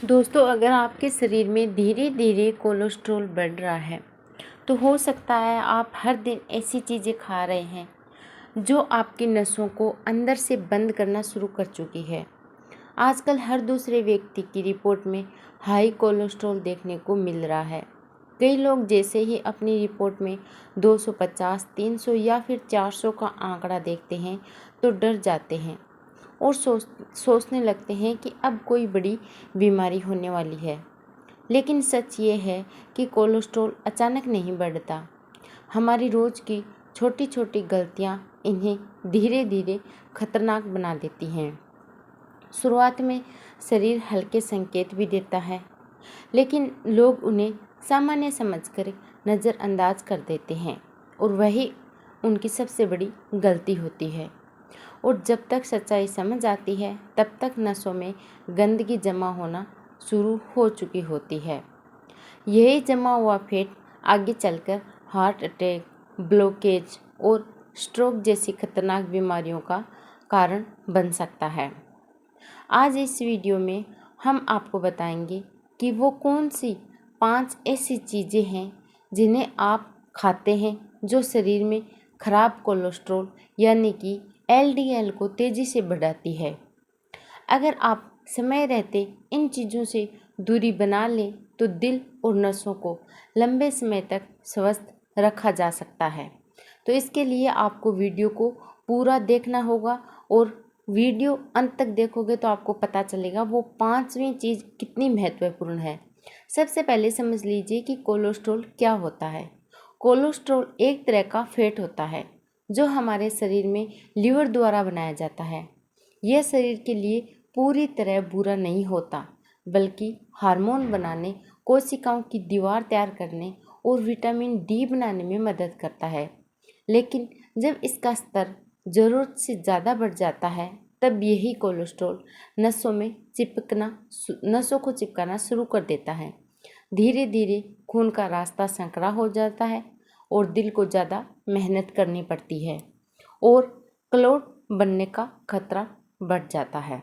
दोस्तों, अगर आपके शरीर में धीरे धीरे कोलेस्ट्रॉल बढ़ रहा है तो हो सकता है आप हर दिन ऐसी चीज़ें खा रहे हैं जो आपकी नसों को अंदर से बंद करना शुरू कर चुकी है। आजकल हर दूसरे व्यक्ति की रिपोर्ट में हाई कोलेस्ट्रॉल देखने को मिल रहा है। कई लोग जैसे ही अपनी रिपोर्ट में 250, 300 या फिर 400 का आंकड़ा देखते हैं तो डर जाते हैं और सोचने लगते हैं कि अब कोई बड़ी बीमारी होने वाली है। लेकिन सच ये है कि कोलेस्ट्रॉल अचानक नहीं बढ़ता। हमारी रोज़ की छोटी छोटी गलतियाँ इन्हें धीरे धीरे खतरनाक बना देती हैं। शुरुआत में शरीर हल्के संकेत भी देता है, लेकिन लोग उन्हें सामान्य समझकर नज़रअंदाज कर देते हैं और वही उनकी सबसे बड़ी गलती होती है। और जब तक सच्चाई समझ आती है तब तक नसों में गंदगी जमा होना शुरू हो चुकी होती है। यही जमा हुआ फैट आगे चलकर हार्ट अटैक, ब्लॉकेज और स्ट्रोक जैसी खतरनाक बीमारियों का कारण बन सकता है। आज इस वीडियो में हम आपको बताएंगे कि वो कौन सी 5 ऐसी चीज़ें हैं जिन्हें आप खाते हैं जो शरीर में खराब कोलेस्ट्रॉल यानी कि एलडीएल को तेज़ी से बढ़ाती है। अगर आप समय रहते इन चीज़ों से दूरी बना लें तो दिल और नसों को लंबे समय तक स्वस्थ रखा जा सकता है। तो इसके लिए आपको वीडियो को पूरा देखना होगा और वीडियो अंत तक देखोगे तो आपको पता चलेगा वो 5वीं चीज़ कितनी महत्वपूर्ण है। सबसे पहले समझ लीजिए कि कोलेस्ट्रॉल क्या होता है। कोलेस्ट्रॉल एक तरह का फैट होता है जो हमारे शरीर में लीवर द्वारा बनाया जाता है। यह शरीर के लिए पूरी तरह बुरा नहीं होता, बल्कि हार्मोन बनाने, कोशिकाओं की दीवार तैयार करने और विटामिन डी बनाने में मदद करता है। लेकिन जब इसका स्तर ज़रूरत से ज़्यादा बढ़ जाता है तब यही कोलेस्ट्रॉल नसों को चिपकाना शुरू कर देता है। धीरे धीरे खून का रास्ता संकरा हो जाता है और दिल को ज़्यादा मेहनत करनी पड़ती है और क्लॉट बनने का खतरा बढ़ जाता है।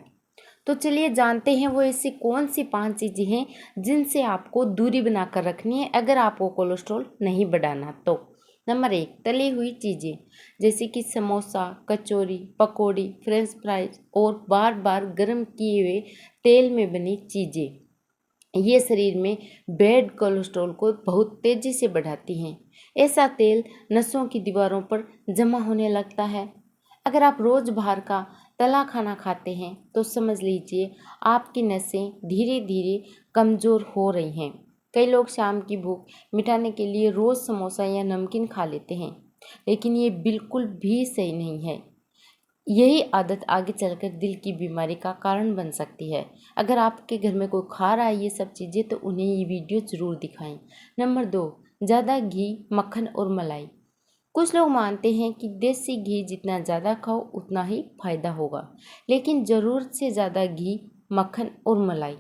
तो चलिए जानते हैं वो ऐसी कौन सी 5 चीज़ें हैं जिनसे आपको दूरी बनाकर रखनी है अगर आपको कोलेस्ट्रॉल नहीं बढ़ाना तो। नंबर 1, तली हुई चीज़ें जैसे कि समोसा, कचौरी, पकौड़ी, फ्रेंच फ्राइज और बार बार गर्म किए हुए तेल में बनी चीज़ें ये शरीर में बैड कोलेस्ट्रॉल को बहुत तेज़ी से बढ़ाती हैं। ऐसा तेल नसों की दीवारों पर जमा होने लगता है। अगर आप रोज़ बाहर का तला खाना खाते हैं तो समझ लीजिए आपकी नसें धीरे धीरे कमज़ोर हो रही हैं। कई लोग शाम की भूख मिटाने के लिए रोज़ समोसा या नमकीन खा लेते हैं, लेकिन ये बिल्कुल भी सही नहीं है। यही आदत आगे चलकर दिल की बीमारी का कारण बन सकती है। अगर आपके घर में कोई खा रहा है ये सब चीज़ें तो उन्हें ये वीडियो ज़रूर दिखाएं। नंबर 2, ज़्यादा घी, मक्खन और मलाई। कुछ लोग मानते हैं कि देसी घी जितना ज़्यादा खाओ उतना ही फायदा होगा, लेकिन ज़रूरत से ज़्यादा घी, मक्खन और मलाई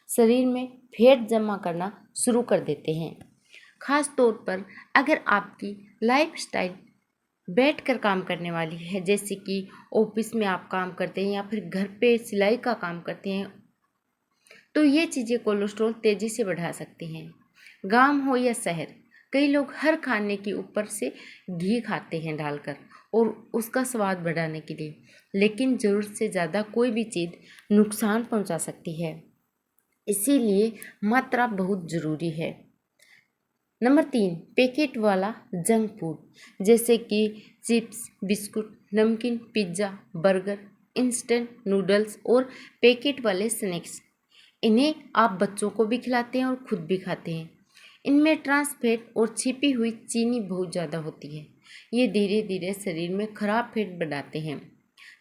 शरीर में फैट जमा करना शुरू कर देते हैं। खास तौर पर अगर आपकी लाइफस्टाइल बैठकर काम करने वाली है, जैसे कि ऑफिस में आप काम करते हैं या फिर घर पे सिलाई का काम करते हैं, तो ये चीज़ें कोलेस्ट्रॉल तेज़ी से बढ़ा सकती हैं। गांव हो या शहर, कई लोग हर खाने के ऊपर से घी खाते हैं डालकर और उसका स्वाद बढ़ाने के लिए, लेकिन ज़रूरत से ज़्यादा कोई भी चीज़ नुकसान पहुंचा सकती है, इसीलिए मात्रा बहुत ज़रूरी है। नंबर 3, पैकेट वाला जंक फूड जैसे कि चिप्स, बिस्कुट, नमकीन, पिज्ज़ा, बर्गर, इंस्टेंट नूडल्स और पैकेट वाले स्नैक्स। इन्हें आप बच्चों को भी खिलाते हैं और खुद भी खाते हैं। इनमें ट्रांस फैट और छिपी हुई चीनी बहुत ज़्यादा होती है। ये धीरे धीरे शरीर में खराब फैट बनाते हैं।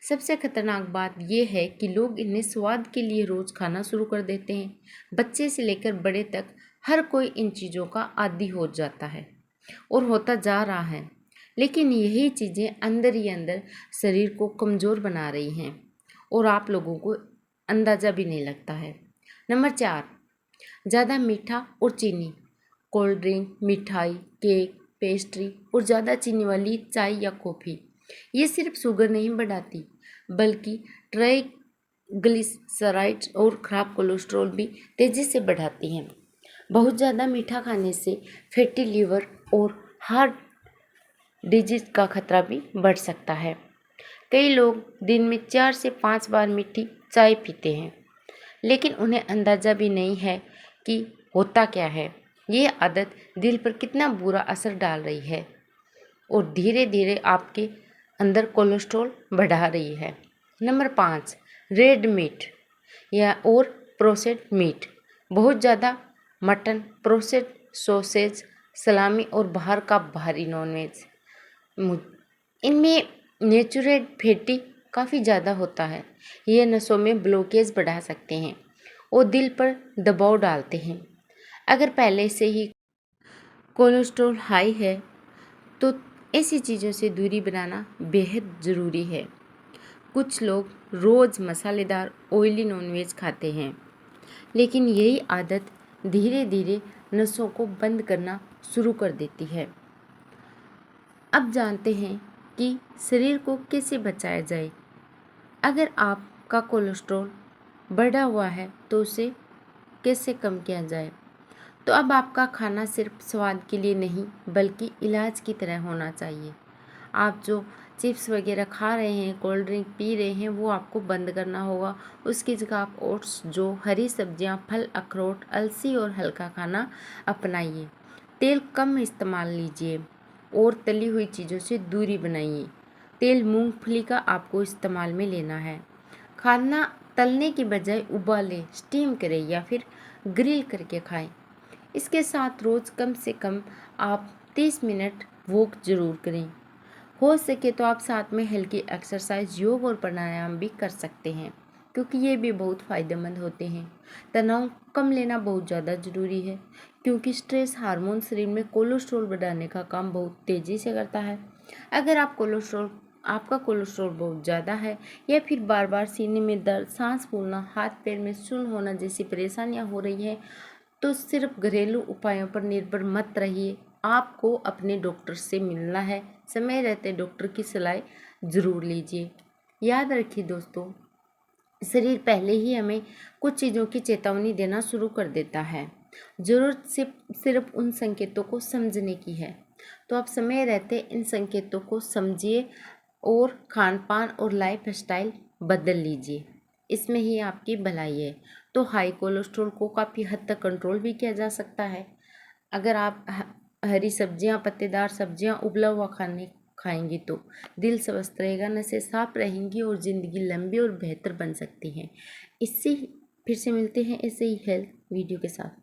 सबसे खतरनाक बात यह है कि लोग इन्हें स्वाद के लिए रोज़ खाना शुरू कर देते हैं। बच्चे से लेकर बड़े तक हर कोई इन चीज़ों का आदी हो जाता है और होता जा रहा है, लेकिन यही चीज़ें अंदर ही अंदर शरीर को कमज़ोर बना रही हैं और आप लोगों को अंदाज़ा भी नहीं लगता है। नंबर 4, ज़्यादा मीठा और चीनी। कोल्ड ड्रिंक, मिठाई, केक, पेस्ट्री और ज़्यादा चीनी वाली चाय या कॉफ़ी ये सिर्फ शुगर नहीं बढ़ाती, बल्कि ग्लिसराइड्स और खराब कोलेस्ट्रॉल भी तेज़ी से बढ़ाती हैं। बहुत ज़्यादा मीठा खाने से फैटी लीवर और हार्ट डिजीज का खतरा भी बढ़ सकता है। कई लोग दिन में 4 से 5 बार मीठी चाय पीते हैं, लेकिन उन्हें अंदाज़ा भी नहीं है कि होता क्या है। ये आदत दिल पर कितना बुरा असर डाल रही है और धीरे धीरे आपके अंदर कोलेस्ट्रॉल बढ़ा रही है। नंबर 5, रेड मीट या और प्रोसेस्ड मीट। बहुत ज़्यादा मटन, प्रोसेस्ड सॉसेज, सलामी और बाहर का भारी नॉनवेज, इनमें नेचुरेट फैटी काफ़ी ज़्यादा होता है। ये नसों में ब्लॉकेज बढ़ा सकते हैं और दिल पर दबाव डालते हैं। अगर पहले से ही कोलेस्ट्रॉल हाई है तो ऐसी चीज़ों से दूरी बनाना बेहद ज़रूरी है। कुछ लोग रोज़ मसालेदार ऑयली नॉनवेज खाते हैं, लेकिन यही आदत धीरे धीरे नसों को बंद करना शुरू कर देती है। अब जानते हैं कि शरीर को कैसे बचाया जाए। अगर आपका कोलेस्ट्रॉल बढ़ा हुआ है तो उसे कैसे कम किया जाए। तो अब आपका खाना सिर्फ स्वाद के लिए नहीं बल्कि इलाज की तरह होना चाहिए। आप जो चिप्स वगैरह खा रहे हैं, कोल्ड ड्रिंक पी रहे हैं, वो आपको बंद करना होगा। उसकी जगह आप ओट्स, जो हरी सब्जियां, फल, अखरोट, अलसी और हल्का खाना अपनाइए। तेल कम इस्तेमाल लीजिए और तली हुई चीज़ों से दूरी बनाइए। तेल मूंगफली का आपको इस्तेमाल में लेना है। खाना तलने की बजाय उबालें, स्टीम करें या फिर ग्रिल करके खाएं। इसके साथ रोज़ कम से कम आप 30 मिनट वॉक ज़रूर करें। हो सके तो आप साथ में हल्की एक्सरसाइज, योग और प्राणायाम भी कर सकते हैं, क्योंकि ये भी बहुत फ़ायदेमंद होते हैं। तनाव कम लेना बहुत ज़्यादा ज़रूरी है, क्योंकि स्ट्रेस हार्मोन शरीर में कोलेस्ट्रॉल बढ़ाने का काम बहुत तेज़ी से करता है। अगर आपका कोलेस्ट्रॉल बहुत ज़्यादा है या फिर बार बार सीने में दर्द, सांस फूलना, हाथ पैर में सुन्न होना जैसी परेशानियां हो रही है, तो सिर्फ घरेलू उपायों पर निर्भर मत रहिए। आपको अपने डॉक्टर से मिलना है। समय रहते डॉक्टर की सलाह ज़रूर लीजिए। याद रखिए दोस्तों, शरीर पहले ही हमें कुछ चीज़ों की चेतावनी देना शुरू कर देता है। ज़रूरत सिर्फ उन संकेतों को समझने की है। तो आप समय रहते इन संकेतों को समझिए और खान पान और लाइफ स्टाइल बदल लीजिए। इसमें ही आपकी भलाई है। तो हाई कोलेस्ट्रॉल को काफ़ी हद तक कंट्रोल भी किया जा सकता है। अगर आप हरी सब्जियां, पत्तेदार सब्जियां, उबला हुआ खाने खाएंगी तो दिल स्वस्थ रहेगा, नसें साफ रहेंगी और ज़िंदगी लंबी और बेहतर बन सकती है। इससे फिर से मिलते हैं ऐसे ही हेल्थ वीडियो के साथ।